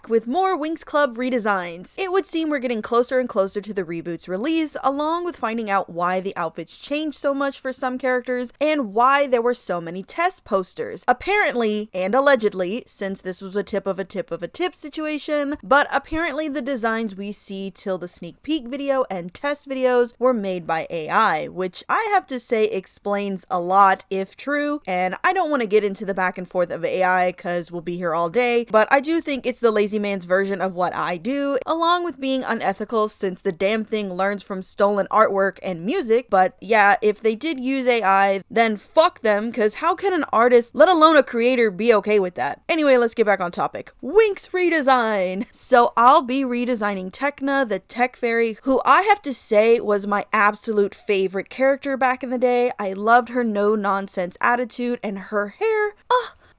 week with more Winx Club redesigns. It would seem we're getting closer and closer to the reboot's release, along with finding out why the outfits changed so much for some characters and why there were so many test posters. Apparently, and allegedly, since this was a tip of a tip of a tip situation, but apparently the designs we see till the sneak peek video and test videos were made by AI, which I have to say explains a lot if true, and I don't want to get into the back and forth of AI because we'll be here all day, but I do think it's the lazy man's version of what I do, along with being unethical since the damn thing learns from stolen artwork and music. But yeah, if they did use AI, then fuck them, because how can an artist, let alone a creator, be okay with that? Anyway, let's get back on topic. Winx redesign! So I'll be redesigning Tecna, the tech fairy, who I have to say was my absolute favorite character back in the day. I loved her no-nonsense attitude and her hair.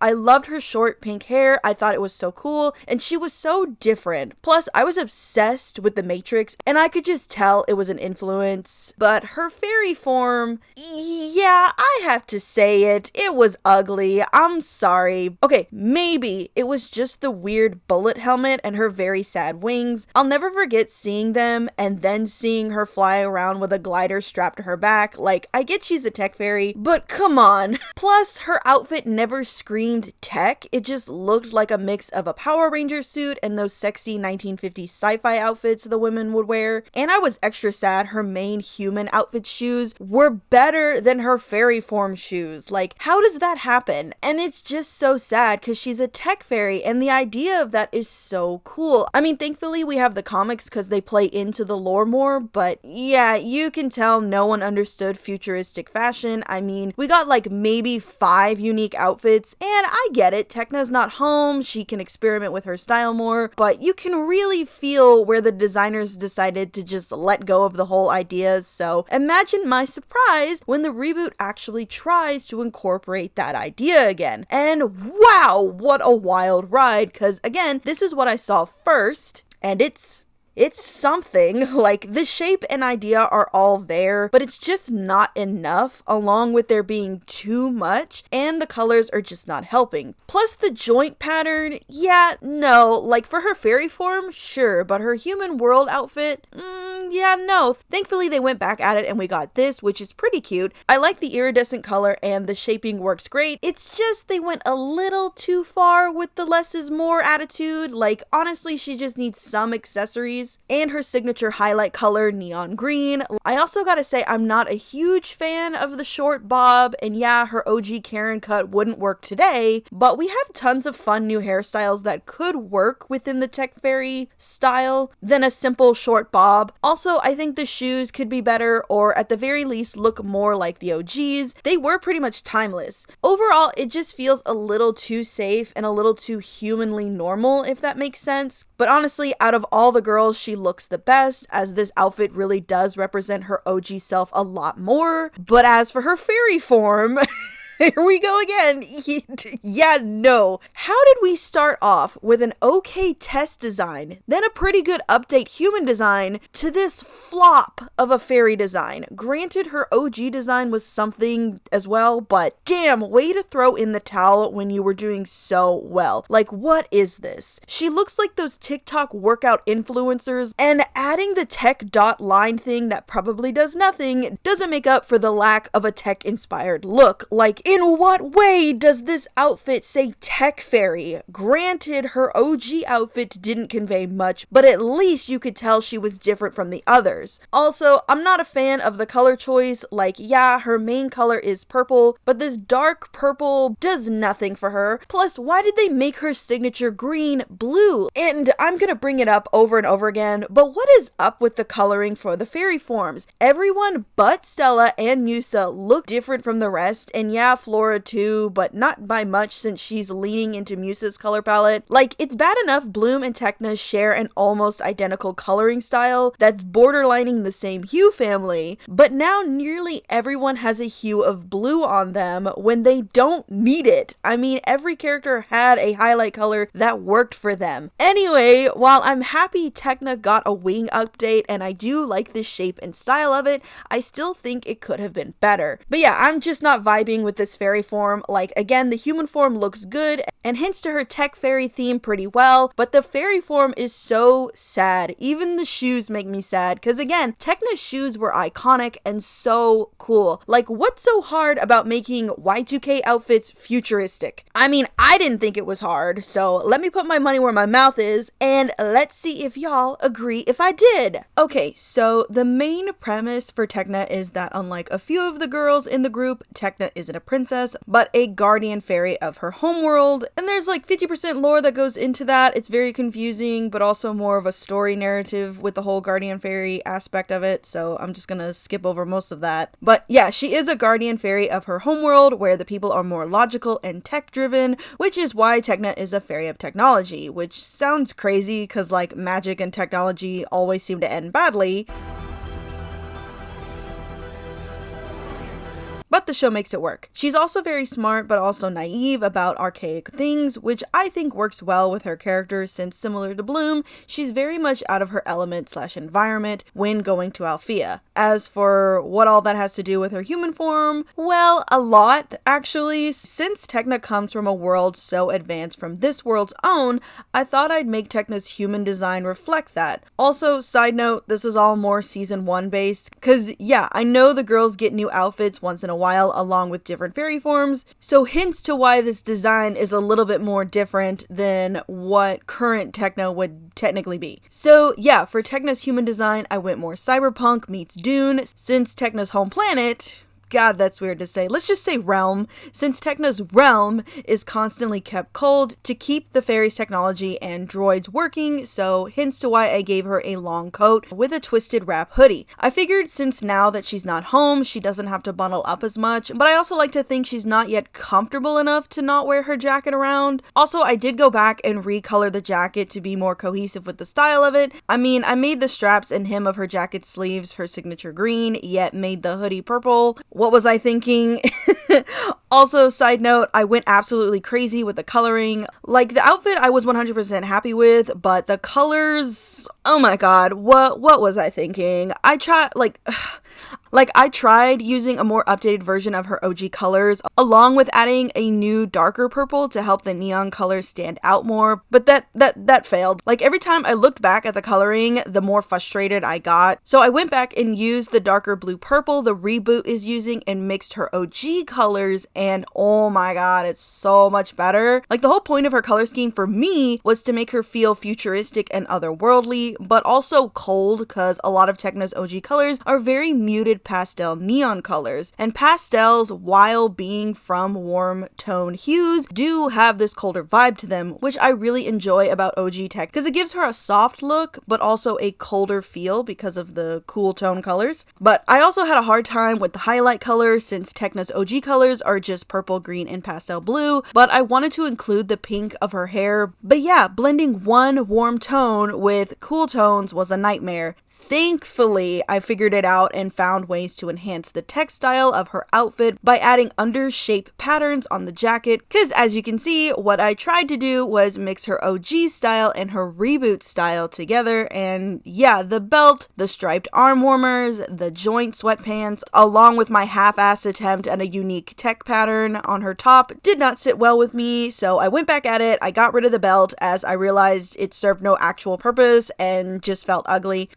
I loved her short pink hair. I thought it was so cool, and she was so different. Plus, I was obsessed with The Matrix, and I could just tell it was an influence. But her fairy form, yeah, I have to say it was ugly. I'm sorry. Okay, maybe it was just the weird bullet helmet and her very sad wings. I'll never forget seeing them and then seeing her fly around with a glider strapped to her back. Like, I get she's a tech fairy, but come on. Plus, her outfit never screamed tech. It just looked like a mix of a Power Ranger suit and those sexy 1950s sci-fi outfits the women would wear. And I was extra sad her main human outfit shoes were better than her fairy form shoes. Like, how does that happen? And it's just so sad because she's a tech fairy and the idea of that is so cool. I mean, thankfully we have the comics because they play into the lore more, but yeah, you can tell no one understood futuristic fashion. I mean, we got like maybe 5 unique outfits, and I get it, Tecna's not home, she can experiment with her style more, but you can really feel where the designers decided to just let go of the whole idea, so imagine my surprise when the reboot actually tries to incorporate that idea again. And wow, what a wild ride, because again, this is what I saw first, and it's something. Like, the shape and idea are all there, but it's just not enough, along with there being too much, and the colors are just not helping. Plus the joint pattern, yeah, no, like for her fairy form, sure, but her human world outfit, yeah, no. Thankfully they went back at it and we got this, which is pretty cute. I like the iridescent color and the shaping works great. It's just they went a little too far with the less is more attitude. Like, honestly, she just needs some accessories. And her signature highlight color, neon green. I also gotta say, I'm not a huge fan of the short bob, and yeah, her OG Karen cut wouldn't work today, but we have tons of fun new hairstyles that could work within the tech fairy style than a simple short bob. Also, I think the shoes could be better, or at the very least look more like the OGs. They were pretty much timeless. Overall, it just feels a little too safe and a little too humanly normal, if that makes sense. But honestly, out of all the girls, she looks the best, as this outfit really does represent her OG self a lot more. But as for her fairy form, here we go again. Yeah, no. How did we start off with an okay test design, then a pretty good update human design, to this flop of a fairy design? Granted, her OG design was something as well, but damn, way to throw in the towel when you were doing so well. Like, what is this? She looks like those TikTok workout influencers, and adding the tech dot line thing that probably does nothing doesn't make up for the lack of a tech inspired look. Like, in what way does this outfit say tech fairy? Granted, her OG outfit didn't convey much, but at least you could tell she was different from the others. Also, I'm not a fan of the color choice. Like, yeah, her main color is purple, but this dark purple does nothing for her. Plus, why did they make her signature green blue? And I'm gonna bring it up over and over again, but what is up with the coloring for the fairy forms? Everyone but Stella and Musa look different from the rest, and yeah, Flora too, but not by much since she's leaning into Musa's color palette. Like, it's bad enough Bloom and Tecna share an almost identical coloring style that's borderlining the same hue family, but now nearly everyone has a hue of blue on them when they don't need it. I mean, every character had a highlight color that worked for them. Anyway, while I'm happy Tecna got a wing update and I do like the shape and style of it, I still think it could have been better. But yeah, I'm just not vibing with the this fairy form. Like, again, the human form looks good and hints to her tech fairy theme pretty well, but the fairy form is so sad. Even the shoes make me sad, because again, Tecna's shoes were iconic and so cool. Like, what's so hard about making Y2K outfits futuristic? I mean, I didn't think it was hard, so let me put my money where my mouth is, and let's see if y'all agree if I did. Okay, so the main premise for Tecna is that unlike a few of the girls in the group, Tecna isn't a princess, but a guardian fairy of her homeworld, and there's like 50% lore that goes into that. It's very confusing, but also more of a story narrative with the whole guardian fairy aspect of it, so I'm just gonna skip over most of that. But yeah, she is a guardian fairy of her homeworld, where the people are more logical and tech-driven, which is why Tecna is a fairy of technology, which sounds crazy because like magic and technology always seem to end badly. But the show makes it work. She's also very smart, but also naive about archaic things, which I think works well with her character, since similar to Bloom, she's very much out of her element / environment when going to Althea. As for what all that has to do with her human form, well, a lot, actually. Since Tecna comes from a world so advanced from this world's own, I thought I'd make Tecna's human design reflect that. Also, side note, this is all more season 1 based, cause yeah, I know the girls get new outfits once in a while along with different fairy forms, so hints to why this design is a little bit more different than what current Tecna would technically be. So yeah, for Tecna's human design, I went more cyberpunk meets Dune, since Tecna's home planet, God, that's weird to say. Let's just say realm, since Tecna's realm is constantly kept cold to keep the fairy's technology and droids working, so hints to why I gave her a long coat with a twisted wrap hoodie. I figured since now that she's not home, she doesn't have to bundle up as much, but I also like to think she's not yet comfortable enough to not wear her jacket around. Also, I did go back and recolor the jacket to be more cohesive with the style of it. I mean, I made the straps and hem of her jacket sleeves her signature green, yet made the hoodie purple. What was I thinking? Also, side note, I went absolutely crazy with the coloring. Like, the outfit I was 100% happy with, but the colors, oh my god, what was I thinking? I tried using a more updated version of her OG colors, along with adding a new darker purple to help the neon colors stand out more, but that failed. Like, every time I looked back at the coloring, the more frustrated I got. So I went back and used the darker blue purple the Reboot is using and mixed her OG colors, and oh my god, it's so much better. Like, the whole point of her color scheme for me was to make her feel futuristic and otherworldly, but also cold, because a lot of Tecna's OG colors are very muted pastel neon colors, and pastels, while being from warm tone hues, do have this colder vibe to them, which I really enjoy about OG Tech, because it gives her a soft look but also a colder feel because of the cool tone colors. But I also had a hard time with the highlight colors, since Tecna's OG colors are just purple, green, and pastel blue, but I wanted to include the pink of her hair. But yeah, blending one warm tone with cool tones was a nightmare. Thankfully, I figured it out and found ways to enhance the textile of her outfit by adding under-shape patterns on the jacket, because as you can see, what I tried to do was mix her OG style and her Reboot style together, and yeah, the belt, the striped arm warmers, the joint sweatpants, along with my half-assed attempt at a unique tech pattern on her top did not sit well with me, so I went back at it. I got rid of the belt as I realized it served no actual purpose and just felt ugly.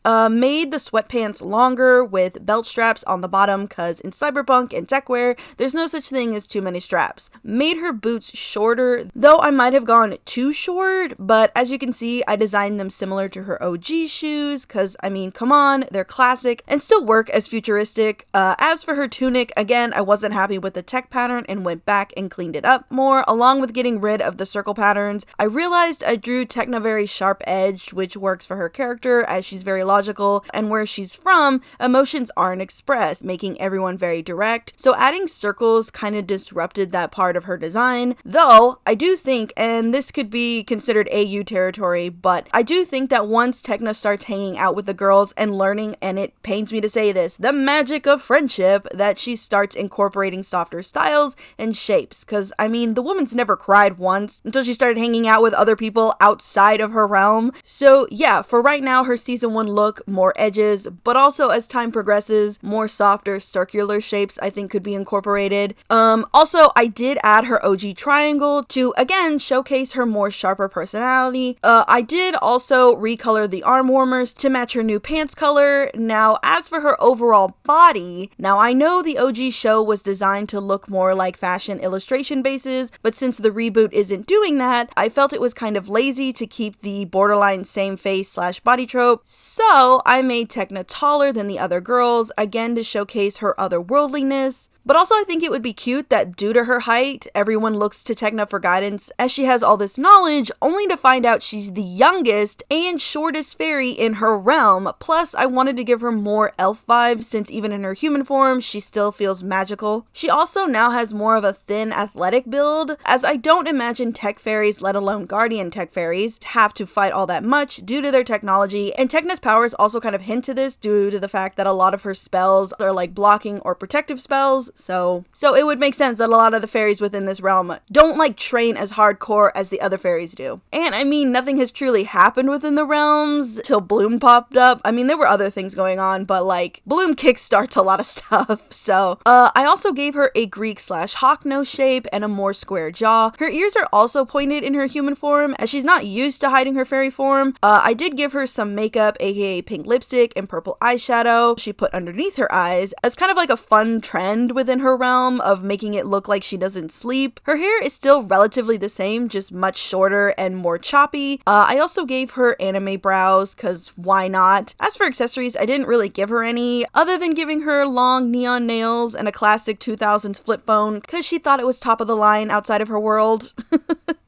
Made the sweatpants longer with belt straps on the bottom, cause in cyberpunk and techwear, there's no such thing as too many straps. Made her boots shorter, though I might have gone too short, but as you can see, I designed them similar to her OG shoes, cause I mean, come on, they're classic and still work as futuristic. As for her tunic, again, I wasn't happy with the tech pattern and went back and cleaned it up more, along with getting rid of the circle patterns. I realized I drew Tecna very sharp-edged, which works for her character as she's very logical, and where she's from, emotions aren't expressed, making everyone very direct. So adding circles kind of disrupted that part of her design. Though, I do think, and this could be considered AU territory, but I do think that once Tecna starts hanging out with the girls and learning, and it pains me to say this, the magic of friendship, that she starts incorporating softer styles and shapes. Because, I mean, the woman's never cried once until she started hanging out with other people outside of her realm. So yeah, for right now, her season 1 look more edges, but also as time progresses, more softer circular shapes I think could be incorporated. Also, I did add her OG triangle to, again, showcase her more sharper personality. I did also recolor the arm warmers to match her new pants color. Now, as for her overall body, now I know the OG show was designed to look more like fashion illustration bases, but since the reboot isn't doing that, I felt it was kind of lazy to keep the borderline same face slash body trope, so I made Tecna taller than the other girls, again to showcase her otherworldliness. But also I think it would be cute that due to her height, everyone looks to Tecna for guidance as she has all this knowledge, only to find out she's the youngest and shortest fairy in her realm. Plus, I wanted to give her more elf vibes since even in her human form, she still feels magical. She also now has more of a thin athletic build, as I don't imagine tech fairies, let alone guardian tech fairies, have to fight all that much due to their technology. And Tecna's powers also kind of hint to this due to the fact that a lot of her spells are like blocking or protective spells. So it would make sense that a lot of the fairies within this realm don't like train as hardcore as the other fairies do. And I mean, nothing has truly happened within the realms till Bloom popped up. I mean, there were other things going on, but like Bloom kickstarts a lot of stuff. So I also gave her a Greek slash hawk nose shape and a more square jaw. Her ears are also pointed in her human form as she's not used to hiding her fairy form. I did give her some makeup, aka pink lipstick and purple eyeshadow she put underneath her eyes as kind of like a fun trend within her realm of making it look like she doesn't sleep. Her hair is still relatively the same, just much shorter and more choppy. I also gave her anime brows, cause why not? As for accessories, I didn't really give her any, other than giving her long neon nails and a classic 2000s flip phone, cause she thought it was top of the line outside of her world.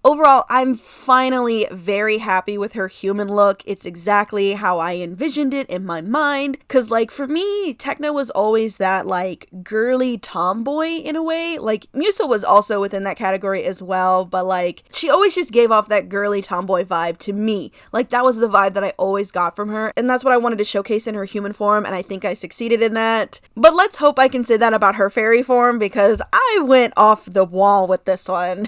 Overall, I'm finally very happy with her human look. It's exactly how I envisioned it in my mind. Cause like for me, Tecna was always that like girly tomboy in a way. Like Musa was also within that category as well, but like she always just gave off that girly tomboy vibe to me. Like that was the vibe that I always got from her. And that's what I wanted to showcase in her human form. And I think I succeeded in that. But let's hope I can say that about her fairy form because I went off the wall with this one.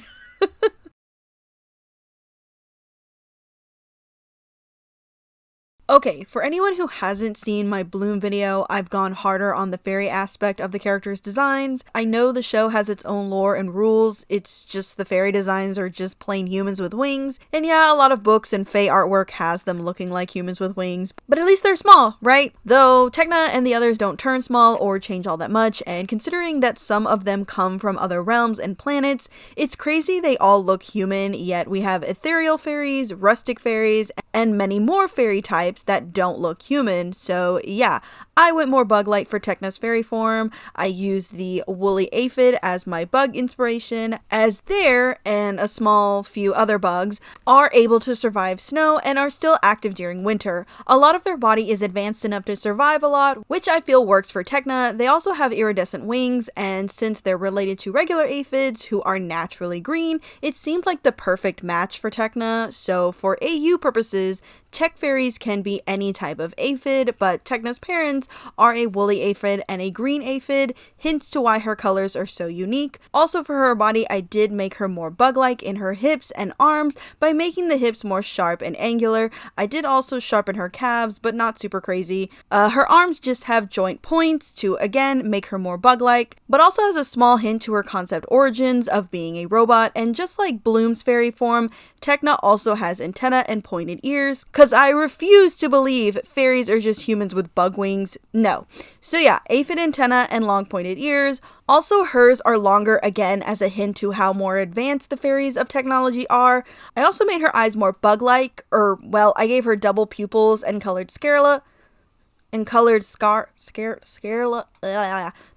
Okay, for anyone who hasn't seen my Bloom video, I've gone harder on the fairy aspect of the characters' designs. I know the show has its own lore and rules, it's just the fairy designs are just plain humans with wings, and yeah, a lot of books and fae artwork has them looking like humans with wings, but at least they're small, right? Though Tecna and the others don't turn small or change all that much, and considering that some of them come from other realms and planets, it's crazy they all look human, yet we have ethereal fairies, rustic fairies, and many more fairy types that don't look human. So yeah, I went more bug-like for Tecna's fairy form. I used the woolly aphid as my bug inspiration, as there and a small few other bugs are able to survive snow and are still active during winter. A lot of their body is advanced enough to survive a lot, which I feel works for Tecna. They also have iridescent wings, and since they're related to regular aphids who are naturally green, it seemed like the perfect match for Tecna. So for AU purposes, tech fairies can be any type of aphid, but Tecna's parents are a woolly aphid and a green aphid, hints to why her colors are so unique. Also for her body, I did make her more bug-like in her hips and arms by making the hips more sharp and angular. I did also sharpen her calves, but not super crazy. Her arms just have joint points to, again, make her more bug-like, but also has a small hint to her concept origins of being a robot, and just like Bloom's fairy form, Tecna also has antenna and pointed ears, cause I refuse to believe fairies are just humans with bug wings. No. So yeah, aphid antenna and long pointed ears. Also, hers are longer again as a hint to how more advanced the fairies of technology are. I also made her eyes more bug-like, or well, I gave her double pupils and colored sclera. The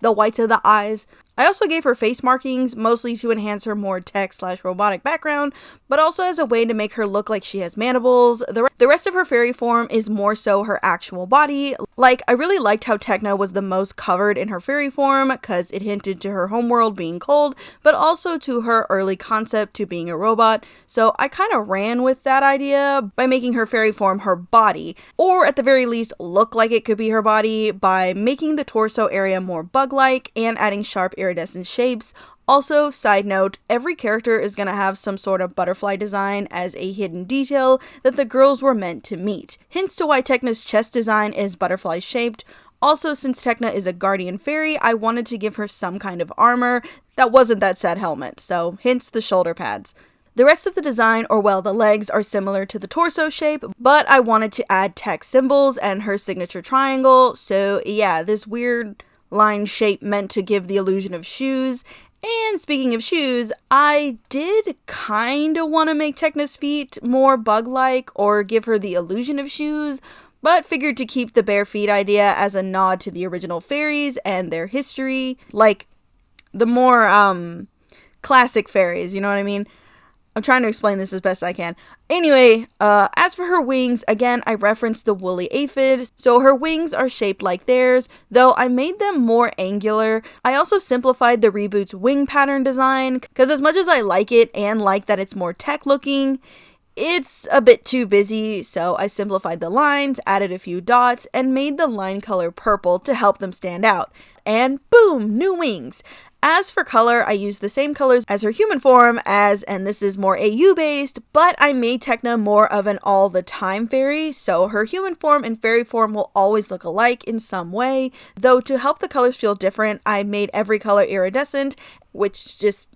whites of the eyes. I also gave her face markings, mostly to enhance her more tech/robotic background, but also as a way to make her look like she has mandibles. The rest of her fairy form is more so her actual body. Like, I really liked how Tecna was the most covered in her fairy form, because it hinted to her homeworld being cold, but also to her early concept to being a robot, so I kind of ran with that idea by making her fairy form her body, or at the very least look like it could be her body by making the torso area more bug-like and adding sharp iridescent shapes. Also, side note, every character is going to have some sort of butterfly design as a hidden detail that the girls were meant to meet. Hints to why Tecna's chest design is butterfly shaped. Also, since Tecna is a guardian fairy, I wanted to give her some kind of armor that wasn't that sad helmet, so hence the shoulder pads. The rest of the design, or well, the legs, are similar to the torso shape, but I wanted to add text symbols and her signature triangle, so yeah, this weird line shape meant to give the illusion of shoes. And speaking of shoes, I did kinda want to make Tecna's feet more bug-like or give her the illusion of shoes, but figured to keep the bare feet idea as a nod to the original fairies and their history, like the more classic fairies, you know what I mean? I'm trying to explain this as best I can. Anyway, as for her wings, again, I referenced the woolly aphid, so her wings are shaped like theirs, though I made them more angular. I also simplified the Reboot's wing pattern design, because as much as I like it and like that it's more tech looking, it's a bit too busy, so I simplified the lines, added a few dots, and made the line color purple to help them stand out. And boom, new wings! As for color, I used the same colors as her human form and this is more AU based, but I made Tecna more of an all the time fairy, so her human form and fairy form will always look alike in some way, though to help the colors feel different, I made every color iridescent, which just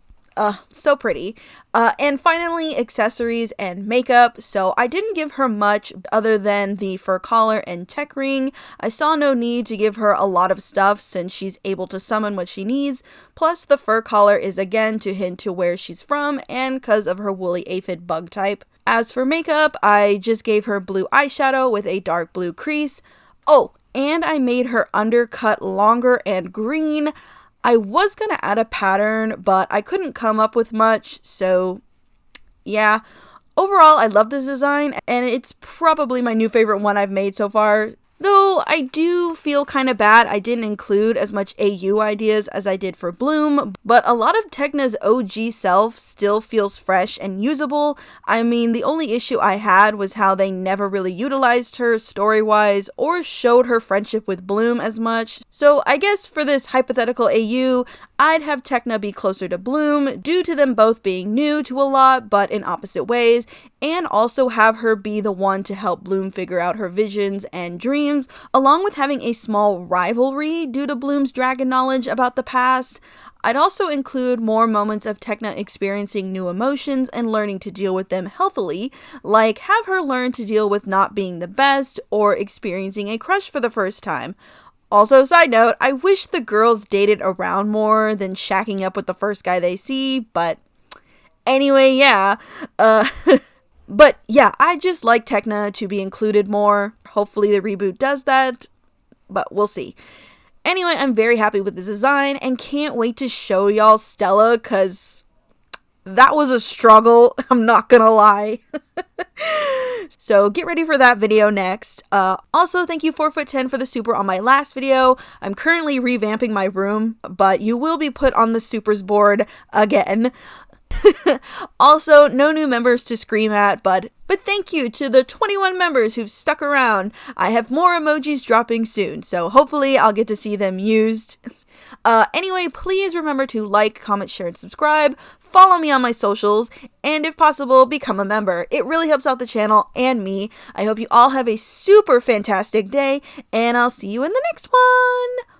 so pretty. And finally, accessories and makeup. So I didn't give her much other than the fur collar and tech ring. I saw no need to give her a lot of stuff since she's able to summon what she needs. Plus, the fur collar is again to hint to where she's from and because of her woolly aphid bug type. As for makeup, I just gave her blue eyeshadow with a dark blue crease. Oh, and I made her undercut longer and green. I was gonna add a pattern, but I couldn't come up with much, so yeah. Overall, I love this design, and it's probably my new favorite one I've made so far. Though I do feel kind of bad I didn't include as much AU ideas as I did for Bloom, but a lot of Tecna's OG self still feels fresh and usable. I mean, the only issue I had was how they never really utilized her story-wise or showed her friendship with Bloom as much. So I guess for this hypothetical AU, I'd have Tecna be closer to Bloom due to them both being new to a lot but in opposite ways, and also have her be the one to help Bloom figure out her visions and dreams, along with having a small rivalry due to Bloom's dragon knowledge about the past. I'd also include more moments of Tecna experiencing new emotions and learning to deal with them healthily, like have her learn to deal with not being the best or experiencing a crush for the first time. Also, side note, I wish the girls dated around more than shacking up with the first guy they see, but anyway, yeah. But yeah, I just like Tecna to be included more. Hopefully the reboot does that, but we'll see. Anyway, I'm very happy with this design and can't wait to show y'all Stella, cause that was a struggle, I'm not gonna lie. So get ready for that video next. Also, thank you 4'10" for the super on my last video. I'm currently revamping my room, but you will be put on the supers board again. Also, no new members to scream at, but thank you to the 21 members who've stuck around. I have more emojis dropping soon, so hopefully I'll get to see them used. Anyway, please remember to like, comment, share, and subscribe. Follow me on my socials, and if possible, become a member. It really helps out the channel and me. I hope you all have a super fantastic day, and I'll see you in the next one.